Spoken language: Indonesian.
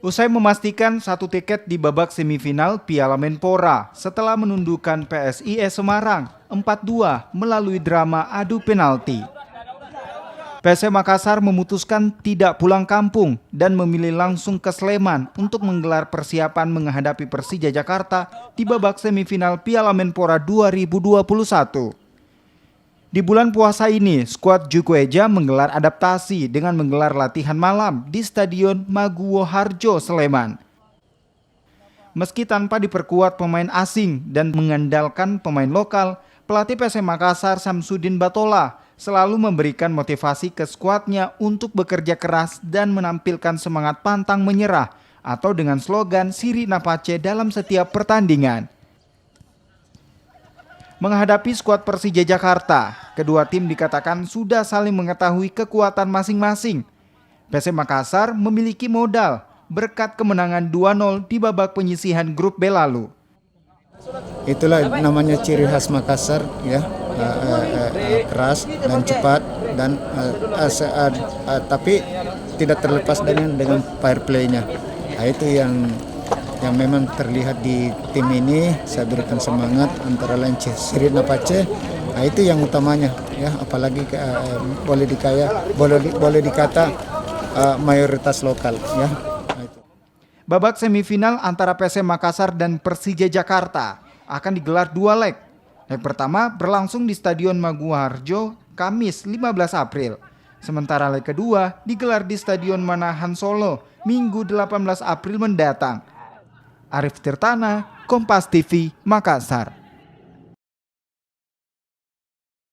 Usai memastikan satu tiket di babak semifinal Piala Menpora setelah menundukkan PSIS Semarang 4-2 melalui drama adu penalti. PSM Makassar memutuskan tidak pulang kampung dan memilih langsung ke Sleman untuk menggelar persiapan menghadapi Persija Jakarta di babak semifinal Piala Menpora 2021. Di bulan puasa ini, skuad Jukueja menggelar adaptasi dengan menggelar latihan malam di Stadion Maguwo Harjo, Sleman. Meski tanpa diperkuat pemain asing dan mengandalkan pemain lokal, pelatih PSM Makassar Samsudin Batola selalu memberikan motivasi ke skuadnya untuk bekerja keras dan menampilkan semangat pantang menyerah atau dengan slogan Siri Napace dalam setiap pertandingan. Menghadapi skuad Persija Jakarta, kedua tim dikatakan sudah saling mengetahui kekuatan masing-masing. PSM Makassar memiliki modal berkat kemenangan 2-0 di babak penyisihan grup B lalu. Itulah namanya ciri khas Makassar, ya, keras dan cepat dan tapi tidak terlepas dengan fair play-nya. Nah, itu yang memang terlihat di tim ini. Saya berikan semangat antara lain Siri Napace. Nah, itu yang utamanya, ya, apalagi boleh dikata mayoritas lokal, ya. Nah, itu. Babak semifinal antara PSM Makassar dan Persija Jakarta akan digelar 2 leg. Leg pertama berlangsung di Stadion Maguwo Harjo Kamis 15 April. Sementara leg kedua digelar di Stadion Manahan Solo Minggu 18 April mendatang. Arif Tirtana, Kompas TV, Makassar.